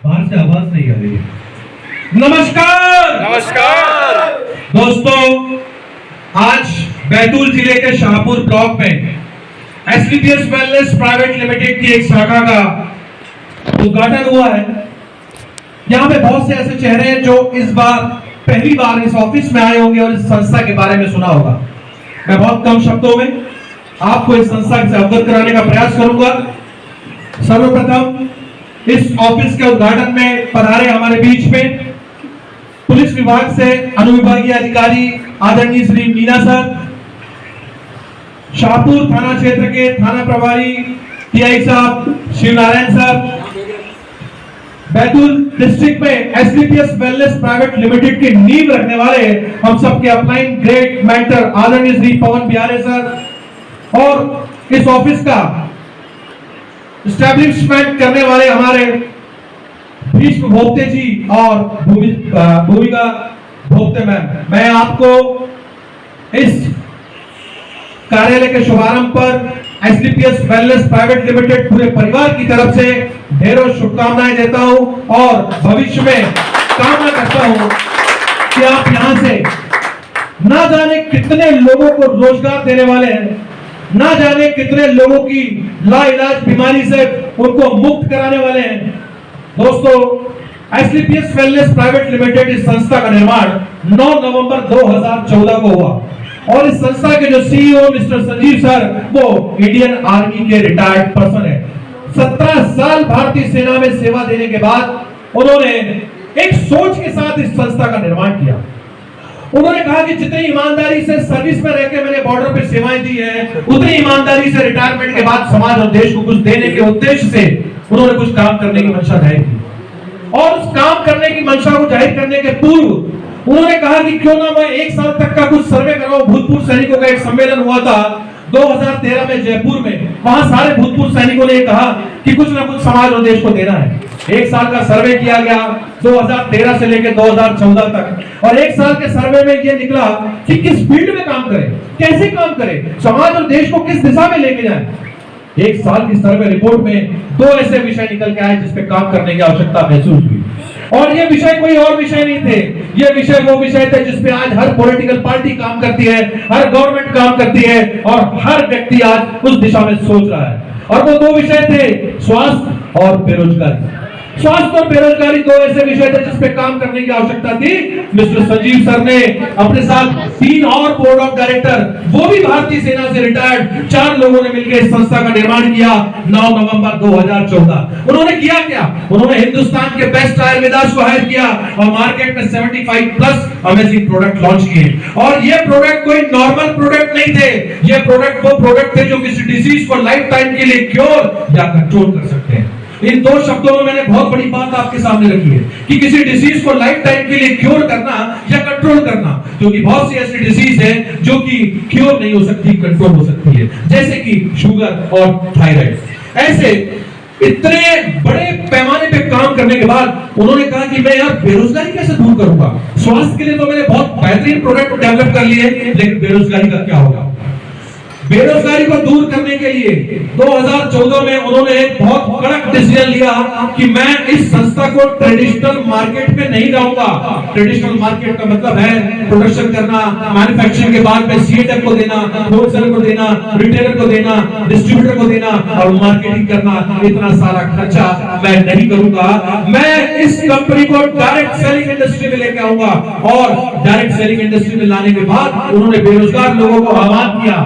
बाहर से आवाज नहीं आ रही है। नमस्कार नमस्कार दोस्तों, आज बैतूल जिले के शाहपुर ब्लॉक में एसलीपीएस वेलनेस प्राइवेट लिमिटेड की एक शाखा का उद्घाटन हुआ है। यहाँ पे बहुत से ऐसे चेहरे हैं जो इस बार पहली बार इस ऑफिस में आए होंगे और इस संस्था के बारे में सुना होगा। मैं बहुत कम शब्दों में आपको इस संस्था से अवगत कराने का प्रयास करूंगा। सर्वप्रथम इस ऑफिस के उद्घाटन में पधारे हमारे बीच में पुलिस विभाग से अनुविभागीय अधिकारी आदरणीय श्री मीना सर, शाहपुर थाना क्षेत्र के थाना प्रभारी टीआई साहब शिवनारायण सर, बैतूल डिस्ट्रिक्ट में एसलीपीएस वेलनेस प्राइवेट लिमिटेड की नींव रखने वाले हम सबके अपलाइन ग्रेट मेंटर आदरणीय श्री पवन बिहारे सर और इस ऑफिस का एस्टैब्लिशमेंट करने वाले हमारे भीष्म भोक्ते जी और भूमिका भोक्ते मैम। मैं आपको इस कार्यालय के शुभारंभ पर एसलीपीएस वेलनेस प्राइवेट लिमिटेड पूरे परिवार की तरफ से ढेरों शुभकामनाएं देता हूं और भविष्य में कामना करता हूं कि आप यहां से ना जाने कितने लोगों को रोजगार देने वाले हैं, ना जाने कितने लोगों की लाइलाज बीमारी से उनको मुक्त कराने वाले हैं। दोस्तों, एसलीपीएस वेलनेस प्राइवेट लिमिटेड इस संस्था का निर्माण 9 नवंबर 2014 को हुआ और इस संस्था के जो सीईओ मिस्टर संजीव सर वो इंडियन आर्मी के रिटायर्ड पर्सन है। 17 साल भारतीय सेना में सेवा देने के बाद उन्होंने एक सोच के साथ इस संस्था का निर्माण किया। उन्होंने कहा कि जितनी ईमानदारी से सर्विस में रहकर मैंने बॉर्डर पे सेवाएं दी है, उतनी ईमानदारी से रिटायरमेंट के बाद समाज और देश को कुछ देने के उद्देश्य से उन्होंने कुछ काम करने की मंशा जाहिर की और उस काम करने की मंशा को जाहिर करने के पूर्व उन्होंने कहा कि क्यों ना मैं 1 साल तक का कुछ सर्वे कराऊं। भूतपूर्व सैनिकों का एक सम्मेलन हुआ था 2013 में जयपुर में। वहां सारे भूतपूर्व सैनिकों ने कहा कि कुछ ना कुछ समाज और देश को देना है। 1 साल का सर्वे किया गया 2013 से लेकर 2014 तक और 1 साल के सर्वे में यह निकला कि किस फील्ड में काम करें, कैसे काम करें, समाज और देश को किस दिशा में लेके जाएं। 1 साल की सर्वे रिपोर्ट में 2 ऐसे विषय निकल के आए जिस पे काम करने की आवश्यकता महसूस हुई और ये विषय कोई और विषय नहीं थे। ये विषय वो विषय थे जिसपे आज हर पॉलिटिकल पार्टी काम करती है, हर गवर्नमेंट काम करती है और हर व्यक्ति आज उस दिशा में सोच रहा है। और वो 2 विषय थे, स्वास्थ्य और बेरोजगारी। स्वास्थ्य और बेरोजगारी 2 ऐसे विषय थे जिस पे काम करने की आवश्यकता थी। मिस्टर संजीव सर ने अपने साथ 3 और बोर्ड ऑफ डायरेक्टर, वो भी भारतीय सेना से रिटायर्ड 4 लोगों ने मिलकर इस संस्था का निर्माण किया 9 नवंबर 2014। उन्होंने किया क्या? उन्होंने हिंदुस्तान के बेस्ट आयुर्वेदास को हायर किया और मार्केट में 75+ अमेजिंग प्रोडक्ट लॉन्च किए। और ये प्रोडक्ट कोई नॉर्मल प्रोडक्ट नहीं थे, ये प्रोडक्ट वो प्रोडक्ट थे जो किसी डिजीज को लाइफ टाइम के लिए क्योर या कंट्रोल कर सकते हैं। इन 2 शब्दों में मैंने बहुत बड़ी बात आपके सामने रखी है कि किसी डिजीज को लाइफ टाइम के लिए क्योर करना या कंट्रोल करना, क्योंकि बहुत सी ऐसी डिजीज है जो कि क्योर नहीं हो सकती, कंट्रोल हो सकती है, जैसे कि शुगर और थायराइड। ऐसे इतने बड़े पैमाने पे काम करने के बाद उन्होंने कहा कि मैं यार बेरोजगारी कैसे दूर करूंगा। स्वास्थ्य के लिए तो मैंने बहुत बेहतरीन प्रोडक्ट डेवलप कर लिए, लेकिन बेरोजगारी का क्या होगा। बेरोजगारी को दूर करने के लिए 2014 में उन्होंने एक बहुत कड़क डिसीजन लिया कि मैं इस संस्था को ट्रेडिशनल मार्केट में नहीं लाऊंगा। ट्रेडिशनल मार्केट का मतलब है प्रोडक्शन करना, मैन्युफैक्चरिंग के बाद में सीएटएफ को देना, होलसेलर को देना, रिटेलर को देना, डिस्ट्रीब्यूटर को देना और मार्केटिंग करना। इतना सारा खर्चा मैं नहीं करूंगा। मैं इस कंपनी को डायरेक्ट सेलिंग इंडस्ट्री में लेके आऊंगा और डायरेक्ट सेलिंग इंडस्ट्री में लाने के बाद उन्होंने बेरोजगार लोगों को आह्वान किया,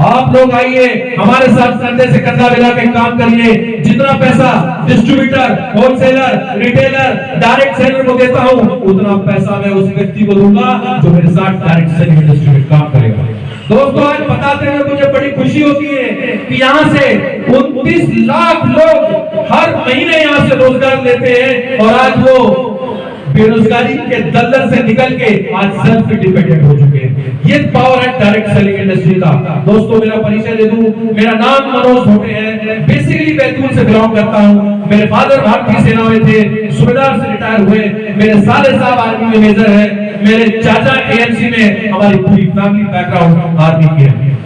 आप लोग आइए हमारे साथ कंधे से कंधा मिला के काम करिए। जितना पैसा distributor, wholesaler, retailer, direct seller को देता हूं, उतना पैसा मैं उस व्यक्ति को दूंगा जो मेरे साथ डायरेक्ट सेलिंग इंडस्ट्री में काम करेगा। दोस्तों, आज बताते हुए मुझे बड़ी खुशी होती है कि यहाँ से 29 लाख लोग हर महीने यहाँ से रोजगार लेते हैं और आज वो बेरोजगारी के दलदल से निकल के आज सेल्फ इंडिपेंडेंट हो चुके हैं। ये पावर है डायरेक्ट सेलिंग इंडस्ट्री का। दोस्तों, मेरा परिचय दे दूं, मेरा नाम मनोज भोटे है। बेसिकली बैतूल से बिलोंग करता हूं। मेरे फादर भारतीय सेना में थे, सूबेदार से रिटायर हुए। मेरे साले साहब आर्मी में मेजर है। मेरे चाचा एएमसी में, हमारी पूरी फैमिली बैकग्राउंड आर्मी की है।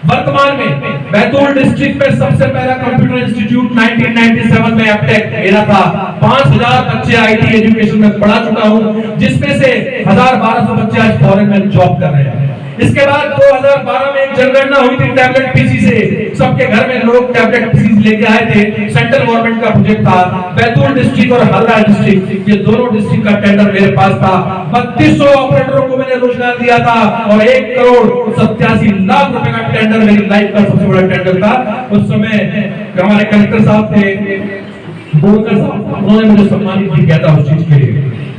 वर्तमान में बैतूल डिस्ट्रिक्ट में सबसे पहला कंप्यूटर इंस्टीट्यूट 1997 में एप्टेक मेरा था। 5000 बच्चे आईटी एजुकेशन में पढ़ा चुका हूं, जिसमें से 1200 बच्चे आज फॉरेन में जॉब कर रहे हैं। इसके बाद 2012 में एक जनगणना हुई थी टैबलेट पीसी से, सबके घर में लोग टैबलेट पीसी लेके आए थे। सेंट्रल गवर्नमेंट का प्रोजेक्ट था। बैतूल डिस्ट्रिक्ट और हल्दा डिस्ट्रिक्ट, ये दोनों डिस्ट्रिक्ट का टेंडर मेरे पास था। 3200 ऑपरेटरों को मैंने रोजगार दिया था और 1 करोड़ 87 लाख रुपए का टेंडर मेरी लाइफ का सबसे बड़ा टेंडर था। उस समय हमारे कलेक्टर साहब थे, बोलकर साहब, उन्होंने मुझे सम्मानित भी किया था उस चीज के लिए।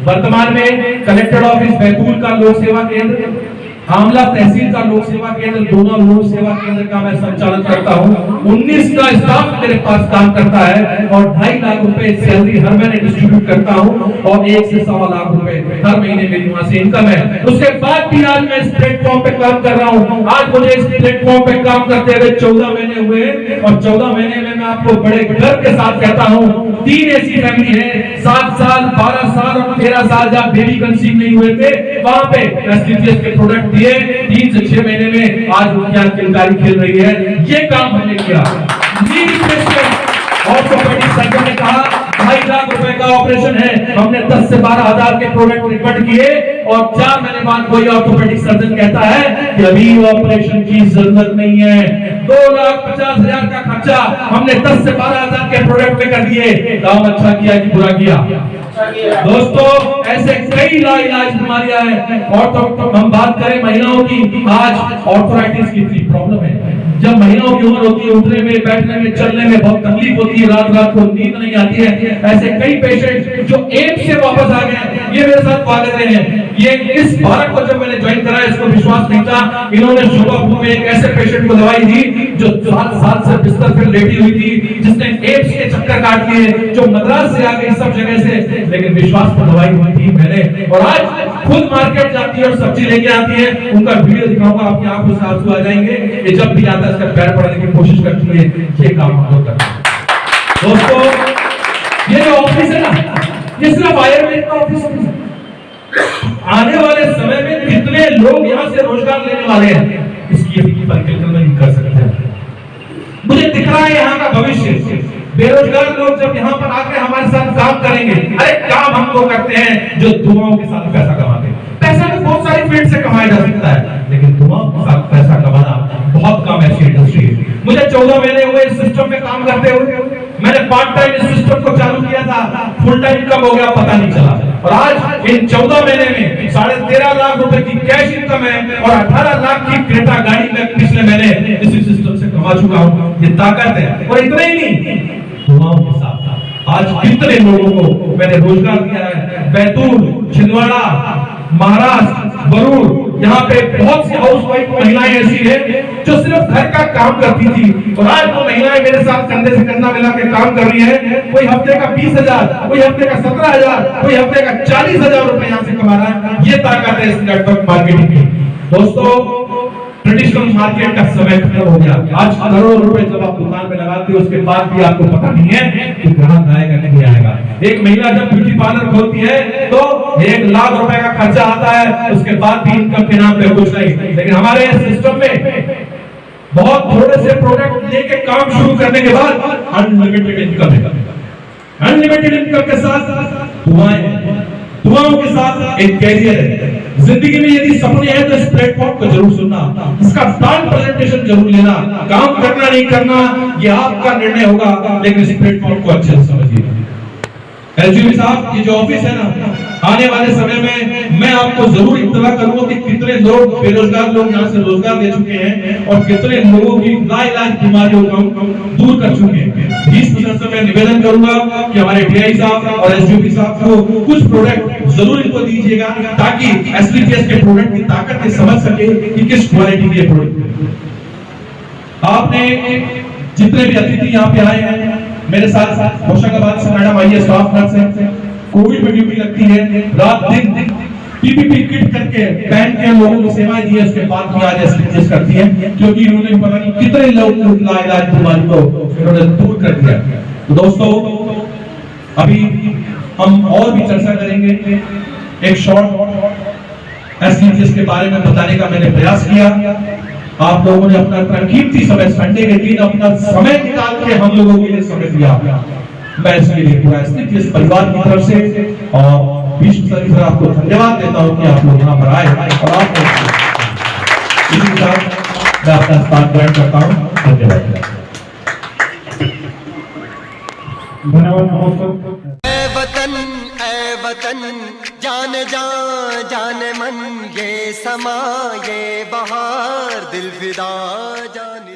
वर्तमान में कलेक्टर ऑफिस बैतूल का लोक सेवा केंद्र, आमला तहसील का लोक सेवा केंद्र, दोनों लोक सेवा केंद्र का मैं संचालन करता हूं। 19 का स्टाफ मेरे पास काम करता है और 2.5 लाख रुपए सैलरी हर महीने डिस्ट्रीब्यूट करता हूं और 1 से 1.25 लाख रुपए हर महीने मेरी वहां से इनकम है। उसके बाद भी आज मैं इस प्लेटफॉर्म पे काम कर रहा हूं। आज मुझे इस प्लेटफॉर्म पे काम करते हुए 14 महीने हुए और 14 महीने में मैं आपको बड़े गर्व के साथ कहता हूं, 3 ऐसी फैमिली है 7 साल 12 साल और 13 साल जब बेबी कंसीव नहीं हुए थे, वहां पे एसटीपीएस के प्रोडक्ट दिए। 3 से 6 महीने में आज उनकी किलकारी खेल रही है। ये काम हमने किया। ऑर्थोपेडिक सर्जन ने कहा 2.5 लाख रुपए का ऑपरेशन है, हमने 10 से 12 हजार के प्रोडक्ट रिकमेंड किए और 4 महीने बाद कोई ऑर्थोपेडिक सर्जन कहता है कि अभी ऑपरेशन की जरूरत नहीं है। 2,50,000 का खर्चा हमने 10 से 12 हजार के प्रोडक्ट पे कर दिए। काम अच्छा किया कि बुरा किया? दोस्तों, ऐसे कई लाइलाज बीमारियां हैं। और हम बात करें महिलाओं की, आज ऑर्थराइटिस की इतनी प्रॉब्लम है। जब महिलाओं की उम्र होती है, उठने में, बैठने में, चलने में बहुत तकलीफ होती है, रात को नींद नहीं आती है। ऐसे कई पेशेंट जो एम्स से वापस आ गए, ये मेरे साथ भाग रहे हैं। ये इस भारत को जब मैंने ज्वाइन करा, इसको विश्वास नहीं था। इन्होंने शोभापुर में एक ऐसे पेशेंट को दवाई दी जो 7 साल से बिस्तर पर लेटी हुई थी, जिसने एम्स के चक्कर काट लिए, जो मद्रास से आ गई, सब जगह से, लेकिन विश्वास पर दवाई हुई थी मैंने। और आज खुद मार्केट जाती है और सब्जी लेके आती है। उनका वीडियो दिखाऊंगा, आपकी आंखों से आंसू आ जाएंगे। ये जब भी आता है इसका पैर पड़ने की कोशिश करती है। ये काम हम लोग करते हैं। दोस्तों, ये जो ऑफिस है ना, ये सिर्फ आयुर्वेद का ऑफिस है। आने वाले समय में कितने लोग यहाँ से रोजगार लेने वाले हैं, इसकी परिकल्पना नहीं कर सकते। मुझे दिख रहा है यहाँ का भविष्य। बेरोजगार लोग जब यहाँ पर आकर हमारे साथ काम करेंगे, अरे काम हम तो करते हैं जो दुआओं के साथ पैसा कमाते हैं। पैसा तो बहुत सारी फील्ड से कमाया जा सकता है, लेकिन दुआओं के साथ पैसा कमाना बहुत कम ऐसी इंडस्ट्री है। मुझे 14 महीने हुए इस सिस्टम में काम करते हुए। मैंने पार्ट टाइम इस सिस्टम को चालू किया था, फुल टाइम कब हो गया पता नहीं चला। और आज इन 14 महीने में 13.5 लाख रुपए की कैश इनकम है और 18 लाख की क्रेटा गाड़ी में पिछले महीने इसी सिस्टम से कमा चुका हूं। ये ताकत है। और इतना ही नहीं, दुआओं के साथ आज कितने लोगों को मैंने रोजगार दिया है। बैतूल, छिंदवाड़ा, महाराष्ट्र, वरुण, यहाँ पे बहुत सी हाउसवाइफ महिलाएं ऐसी हैं जो सिर्फ घर का काम करती थी और आज वो महिलाएं मेरे साथ कंधे से कंधा मिला के काम कर रही है। कोई हफ्ते का 20,000, कोई हफ्ते का 17,000, कोई हफ्ते का 40,000 रुपए यहाँ से कमा रहा है। ये ताकत है इस नेटवर्क मार्केटिंग की। दोस्तों, ट्रेडिशनल मार्केट का समय खत्म हो गया। आज करोड़ों रुपए जब आप दुकान में लगाते हो, उसके बाद भी आपको पता नहीं है कि ग्राहक आएगा नहीं आएगा। एक महिला जब ब्यूटी पार्लर खोलती है तो 1 लाख रुपए का खर्चा आता है, उसके बाद भी इनकम के नाम पे कुछ नहीं। लेकिन हमारे सिस्टम में बहुत थोड़े से प्रोडक्ट लेके काम शुरू करने के बाद अनलिमिटेड इनकम है। अनलिमिटेड इनकम के साथ दुआओं के साथ एक कैरियर है। जिंदगी में यदि सपने हैं तो इस प्लेटफॉर्म को जरूर सुनना, इसका डाउन प्रेजेंटेशन जरूर लेना। काम करना नहीं करना ये आपका निर्णय होगा, लेकिन इस प्लेटफॉर्म को अच्छे से समझिए। एसडीओ साहब, ये जो ऑफिस है ना, आने वाले समय में मैं आपको जरूर इत्तला करूंगा कि कितने लोग बेरोजगार लोग यहाँ से रोजगार ले चुके हैं और कितने लोगों की लाइलाज बीमारियों को दूर कर चुके हैं। 20% से मैं निवेदन करूंगा कि हमारे डीआई साहब और एसडीओ साहब को कुछ प्रोडक्ट जरूर इनको दीजिएगा, ताकि एसडीपीएस के प्रोडक्ट की ताकत ये समझ सके कि किस क्वालिटी के प्रोडक्ट। आपने जितने भी अतिथि यहाँ पे आए हैं, मेरे साथ होशंगाबाद से मैडम आई है, स्टाफ नर्स है, कोविड में ड्यूटी लगती है, रात दिन पीपीपी किट करके पहन के लोगों की सेवाएं दी है। उसके बाद भी आज एसडीपीएस करती है, क्योंकि इन्होंने पता नहीं कितने लोगों को लाइलाज बीमारी को इन्होंने दूर कर दिया। तो दोस्तों, अभी हम और भी चर्चा करेंगे। एक शॉर्ट एसडीपीएस के बारे में बताने का मैंने प्रयास किया। आप लोगों ने अपना इतना कीमती समय संडे के दिन अपना समय निकाल के हम लोगों के लिए समय दिया। मैं इसके लिए पूरा स्थित इस परिवार की तरफ से और विश्व सर सर आपको धन्यवाद देता हूं कि आप लोग यहाँ पर आए और आप इसी के साथ मैं अपना स्थान ग्रहण करता हूं। धन्यवाद। ऐ वतन जाने जाने मन ये समा ये बहार दिल फिदा जाने